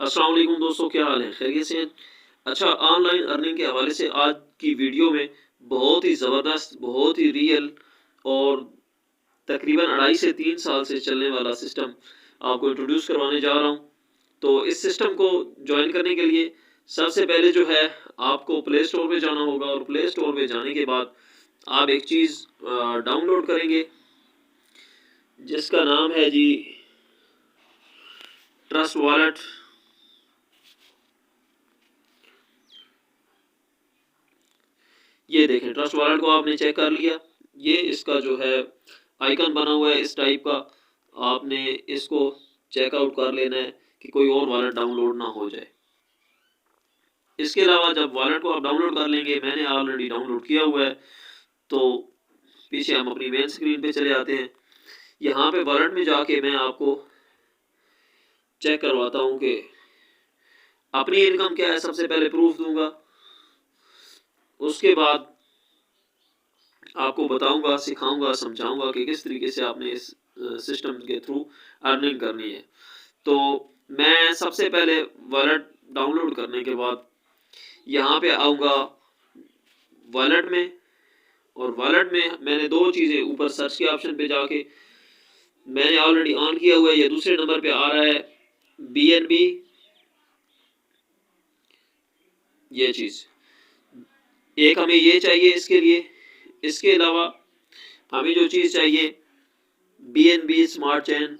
अस्सलाम वालेकुम दोस्तों, क्या हाल है? खैरियत से हैं? अच्छा, ऑनलाइन अर्निंग के हवाले से आज की वीडियो में बहुत ही ज़बरदस्त, बहुत ही रियल और तकरीबन 2.5 से 3 साल से चलने वाला सिस्टम आपको इंट्रोड्यूस करवाने जा रहा हूँ। तो इस सिस्टम को जॉइन करने के लिए सबसे पहले जो है आपको प्ले स्टोर पे जाना होगा और प्ले स्टोर पे जाने के बाद आप एक चीज़ डाउनलोड करेंगे जिसका नाम है जी ट्रस्ट वॉलेट। ये देखें, ट्रस्ट वॉलेट को आपने चेक कर लिया। ये इसका जो है आइकन बना हुआ है इस टाइप का, आपने इसको चेकआउट कर लेना है कि कोई और वॉलेट डाउनलोड ना हो जाए। इसके अलावा जब वॉलेट को आप डाउनलोड कर लेंगे, मैंने ऑलरेडी डाउनलोड किया हुआ है, तो पीछे हम अपनी मेन स्क्रीन पे चले आते हैं। यहाँ पे वॉलेट में जाके मैं आपको चेक करवाता हूँ कि अपनी इनकम क्या है। सबसे पहले प्रूफ दूंगा, उसके बाद आपको बताऊंगा, सिखाऊंगा, समझाऊंगा कि किस तरीके से आपने इस सिस्टम के थ्रू अर्निंग करनी है। तो मैं सबसे पहले वॉलेट डाउनलोड करने के बाद यहाँ पे आऊँगा वॉलेट में, और वॉलेट में मैंने दो चीज़ें ऊपर सर्च के ऑप्शन पे जाके मैंने ऑलरेडी ऑन किया हुआ है। ये दूसरे नंबर पे आ रहा है BNB, ये चीज़ एक हमें ये चाहिए इसके लिए। इसके अलावा हमें जो चीज़ चाहिए BNB स्मार्ट चेन,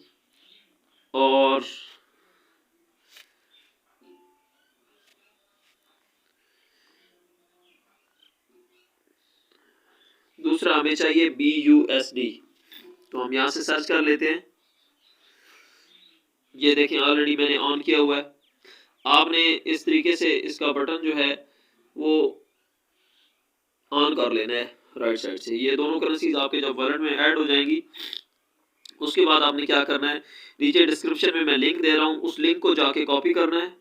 और दूसरा हमें चाहिए BUSD। तो हम यहाँ से सर्च कर लेते हैं। ये देखें, ऑलरेडी मैंने ऑन किया हुआ है। आपने इस तरीके से इसका बटन जो है वो ऑन कर लेना है राइट साइड से। ये दोनों करेंसीज आपके जब वॉलेट में ऐड हो जाएंगी, उसके बाद आपने क्या करना है, नीचे डिस्क्रिप्शन में मैं लिंक दे रहा हूँ, उस लिंक को जाके कॉपी करना है।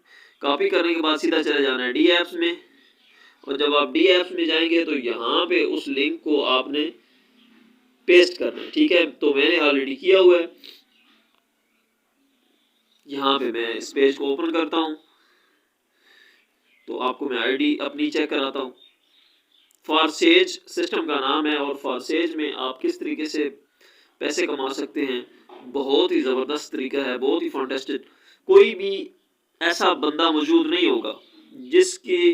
कॉपी करने के बाद सीधा चले जाना है डी एप्स में, और जब आप डी एप्स में जाएंगे तो यहाँ पे उस लिंक को आपने पेस्ट करना है। ठीक है, तो मैंने ऑलरेडी किया हुआ है। यहाँ पे मैं इस पेज को ओपन करता हूँ, तो आपको मैं आईडी अपनी चेक कराता हूँ। फॉरसेज सिस्टम का नाम है, और फॉरसेज में आप किस तरीके से पैसे कमा सकते हैं, बहुत ही ज़बरदस्त तरीका है, बहुत ही फैंटास्टिक। कोई भी ऐसा बंदा मौजूद नहीं होगा जिसके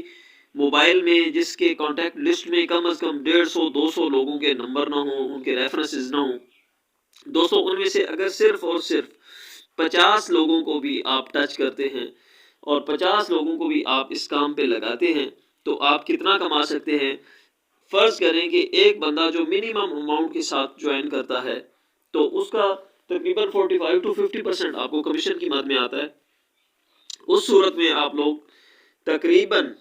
मोबाइल में, जिसके कॉन्टैक्ट लिस्ट में कम से कम 150-200 लोगों के नंबर ना हो, उनके रेफरेंसेस ना हो। दोस्तों, उनमें से अगर सिर्फ और सिर्फ 50 लोगों को भी आप टच करते हैं और 50 लोगों को भी आप इस काम पे लगाते हैं, तो आप कितना कमा सकते हैं। फर्ज करें कि एक बंदा जो मिनिमम अमाउंट के साथ ज्वाइन करता है, तो उसका तकरीबन 45 to 50% आपको कमीशन की मद में आता है। उस सूरत में आप लोग तकरीबन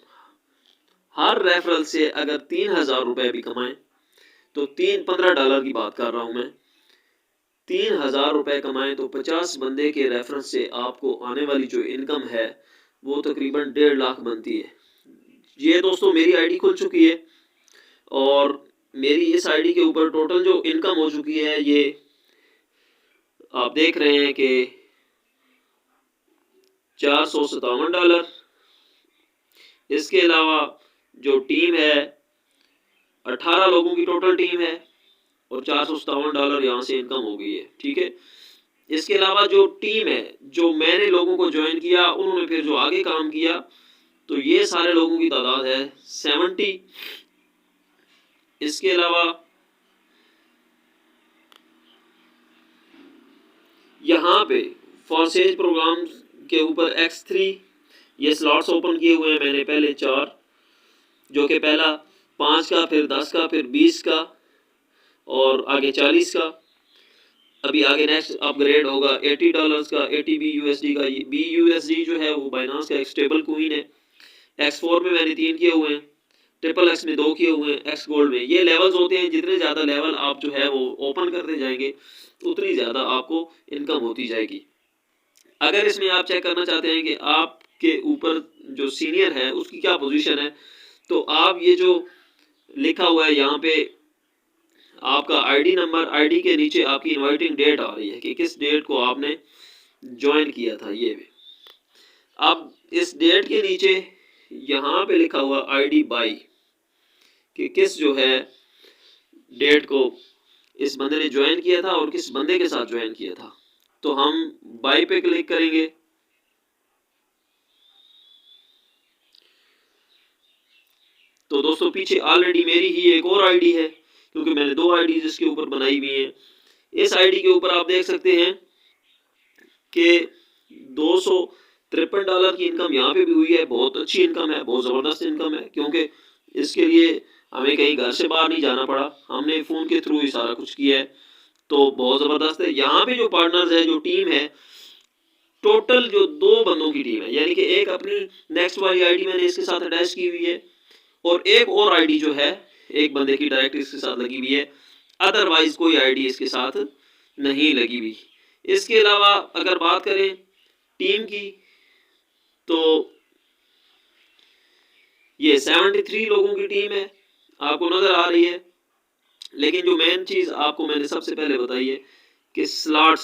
हर रेफरल से अगर 3000 रुपए भी कमाएं, तो $15 की बात कर रहा हूं मैं, 3000 रुपए कमाएं तो 50 बंदे के रेफरेंस से आपको आने वाली जो इनकम है वो तकरीबन 1.5 लाख बनती है। ये दोस्तों मेरी आईडी खुल चुकी है, और मेरी इस आईडी के ऊपर टोटल जो इनकम हो चुकी है, ये आप देख रहे हैं कि $457। इसके अलावा जो टीम है, 18 लोगों की टोटल टीम है, और $457 यहाँ से इनकम हो गई है। ठीक है, इसके अलावा जो टीम है, जो मैंने लोगों को ज्वाइन किया, उन्होंने फिर जो आगे काम किया, तो ये सारे लोगों की तादाद है 70। इसके अलावा यहाँ पे फॉरसेज प्रोग्राम के ऊपर X3 ये स्लॉट्स ओपन किए हुए हैं मैंने, पहले 4, जो कि पहला 5 का, फिर 10 का, फिर 20 का, और आगे 40 का। अभी आगे नेक्स्ट अपग्रेड होगा $80 का, 80 BUSD का। BUSD जो है वो बाइनांस का एक स्टेबल कोइन है। X4 में मैंने 3 किए हुए हैं, XXX में 2 किए हुए हैं, X गोल्ड में। ये लेवल्स होते हैं, जितने ज़्यादा लेवल आप जो है वो ओपन करते जाएंगे उतनी ज़्यादा आपको इनकम होती जाएगी। अगर इसमें आप चेक करना चाहते हैं कि आपके ऊपर जो सीनियर है उसकी क्या पोजीशन है, तो आप ये जो लिखा हुआ है यहाँ पे आपका आईडी नंबर, आईडी के नीचे आपकी इनवाइटिंग डेट आ रही है कि किस डेट को आपने ज्वाइन किया था। ये भी अब इस डेट के नीचे यहाँ पे लिखा हुआ आईडी बाई, कि किस जो है डेट को इस बंदे ने ज्वाइन किया था और किस बंदे के साथ ज्वाइन किया था। तो हम बाई पे क्लिक करेंगे। तो दोस्तों पीछे ऑलरेडी मेरी ही एक और आईडी है, क्योंकि मैंने 2 आईडी इसके ऊपर बनाई हुई है। इस आईडी के ऊपर आप देख सकते हैं कि $253 की इनकम यहाँ पे भी हुई है। बहुत अच्छी इनकम है, बहुत ज़बरदस्त इनकम है, क्योंकि इसके लिए हमें कहीं घर से बाहर नहीं जाना पड़ा, हमने फ़ोन के थ्रू ही सारा कुछ किया है। तो बहुत ज़बरदस्त है। यहाँ पे जो पार्टनर्स है, जो टीम है, टोटल जो 2 बंदों की टीम है, यानी कि एक अपनी नेक्स्ट वाली आईडी मैंने इसके साथ अटैच की हुई है और एक और आईडी जो है एक बंदे की डायरेक्ट इसके साथ लगी हुई है, अदरवाइज कोई आईडी इसके साथ नहीं लगी हुई। इसके अलावा अगर बात करें टीम की, तो ये 73 लोगों की टीम है, आपको नजर आ रही है। लेकिन जो मेन चीज आपको मैंने सबसे पहले बताई है कि स्लॉट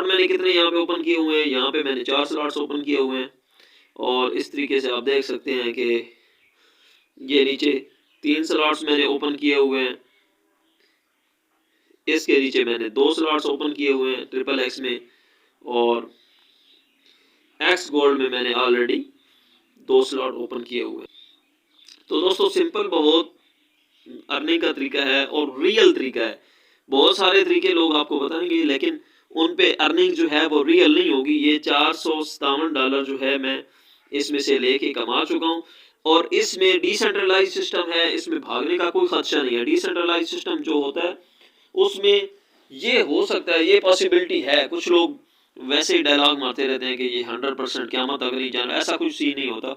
मैंने कितने यहाँ पे ओपन किए हुए हैं। यहाँ पे मैंने 4 स्लॉट्स ओपन किए हुए हैं और इस तरीके से आप देख सकते हैं कि ये नीचे 3 स्लॉट्स मैंने ओपन किए हुए हैं। इसके नीचे मैंने 2 स्लॉट्स ओपन किए हुए हैं ट्रिपल एक्स में, और एक्स गोल्ड में मैंने ऑलरेडी 2 स्लॉट ओपन किए हुए हैं। तो दोस्तों सिंपल बहुत अर्निंग का तरीका है और रियल तरीका है। बहुत सारे तरीके लोग आपको बताएंगे, लेकिन उन पे अर्निंग जो है वो रियल नहीं होगी। ये $457 जो है मैं इसमें से लेके कमा चुका हूँ, और इसमें डिसेंट्रलाइज सिस्टम है, इसमें भागने का कोई खदशा नहीं है। डिसेंट्रलाइज सिस्टम जो होता है उसमें ये हो सकता है, ये पॉसिबिलिटी है। कुछ लोग वैसे ही डायलॉग मारते रहते हैं कि ये 100% क़यामत तक नहीं जाना, ऐसा कुछ सीन नहीं होता।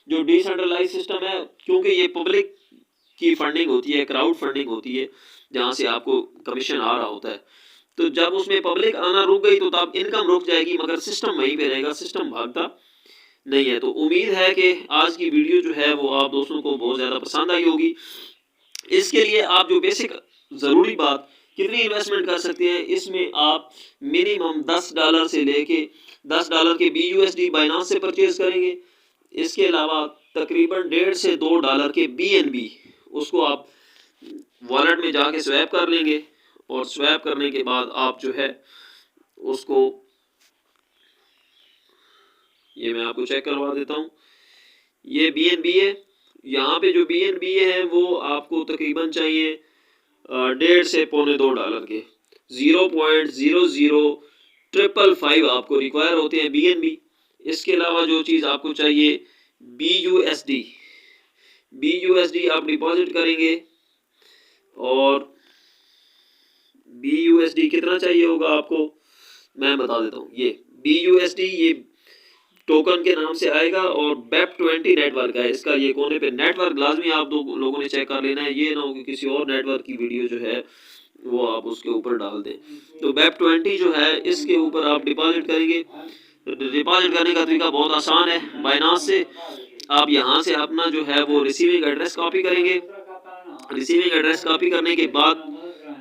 जो डिसेंट्रलाइज सिस्टम है, क्योंकि ये पब्लिक की फंडिंग होती है, क्राउड फंडिंग होती है, जहाँ से आपको कमीशन आ रहा होता है। तो जब उसमें पब्लिक आना रुक गई तो तब इनकम रुक जाएगी, मगर सिस्टम वहीं पे रहेगा, सिस्टम भागता नहीं है। तो उम्मीद है कि आज की वीडियो जो है वो आप दोस्तों को बहुत ज़्यादा पसंद आई होगी। इसके लिए आप जो बेसिक ज़रूरी बात, कितनी इन्वेस्टमेंट कर सकते हैं, इसमें आप मिनिमम $10 से लेके $10 के BUSD बाइनांस से परचेज करेंगे। इसके अलावा तकरीबन $1.5 से $2 के BNB, उसको आप वॉलेट में जाके स्वैप कर लेंगे, और स्वैप करने के बाद आप जो है उसको, ये मैं आपको चेक करवा देता हूँ, ये BNB है। यहाँ पे जो BNB है वो आपको तकरीबन चाहिए $1.5 से $2.25 के, 0.00555 आपको रिक्वायर होते हैं BNB। इसके अलावा जो चीज़ आपको चाहिए BUSD आप डिपॉजिट करेंगे, और BUSD कितना चाहिए होगा आपको मैं बता देता हूँ। ये BUSD ये टोकन के नाम से आएगा, और BEP20 नेटवर्क है इसका। ये कोने पे नेटवर्क लाजमी आप लोगों ने चेक कर लेना है, ये ना हो कि किसी और नेटवर्क की वीडियो जो है वो आप उसके ऊपर डाल दें। तो BEP20 जो है इसके ऊपर आप डिपॉजिट करेंगे। डिपॉजिट करने का तरीका बहुत आसान है। बाइनांस से आप यहाँ से अपना जो है वो रिसीविंग एड्रेस कॉपी करेंगे। रिसीविंग एड्रेस कॉपी करने के बाद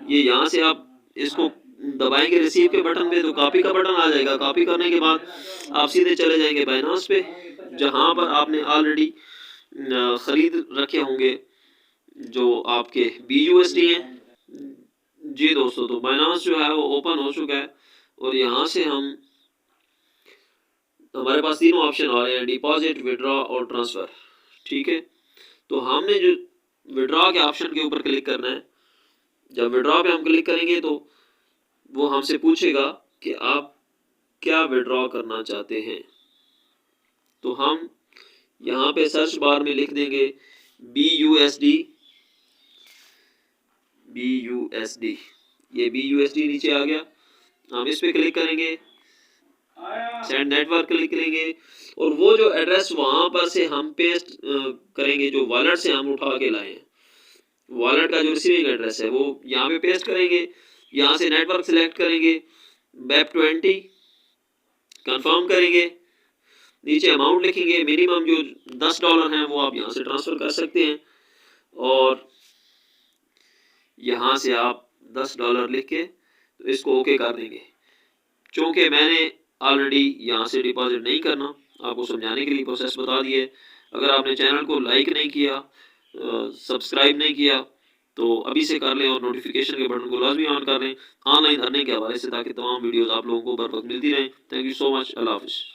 ये यहाँ से आप इसको दबाएंगे रिसीव के बटन पे, तो कॉपी का बटन आ जाएगा। कॉपी करने के बाद आप सीधे चले जाएंगे बाइनांस पे, जहाँ पर आपने ऑलरेडी ख़रीद रखे होंगे जो आपके BUSD हैं। जी दोस्तों, तो बाइनांस जो है वो ओपन हो चुका है, और यहाँ से हमारे पास तीनों ऑप्शन आ रहे हैं, डिपॉजिट, विड्रॉ और ट्रांसफ़र। ठीक है, तो हमने जो विड्रॉ के ऑप्शन के ऊपर क्लिक करना है। जब विड्रॉ पे हम क्लिक करेंगे तो वो हमसे पूछेगा कि आप क्या विड्रॉ करना चाहते हैं। तो हम यहाँ पे सर्च बार में लिख देंगे BUSD। ये BUSD नीचे आ गया, हम इस पे क्लिक करेंगे, सेंड नेटवर्क क्लिक करेंगे, और वो जो एड्रेस वहाँ पर से हम पेस्ट करेंगे, जो वॉलेट से हम उठा के लाए हैं, वॉलेट का जो रिसीविंग एड्रेस है वो यहाँ पे पेस्ट करेंगे। यहाँ से नेटवर्क सिलेक्ट करेंगे, BEP20 कंफर्म करेंगे, नीचे अमाउंट लिखेंगे। मिनिमम जो $10 हैं वो आप यहाँ से ट्रांसफ़र कर सकते हैं, और यहाँ से आप $10 लिख के तो इसको ओके कर देंगे। चूँकि मैंने ऑलरेडी यहाँ से डिपॉजिट नहीं करना, आपको समझाने के लिए प्रोसेस बता दी है। अगर आपने चैनल को लाइक नहीं किया, सब्सक्राइब नहीं किया, तो अभी से कर लें और नोटिफिकेशन के बटन को लाजमी ऑन कर लें ऑनलाइन अर्निंग के हवाले से, ताकि तमाम वीडियोस आप लोगों को बर वक्त मिलती रहें। Thank you so much. अल्लाह हाफिज़।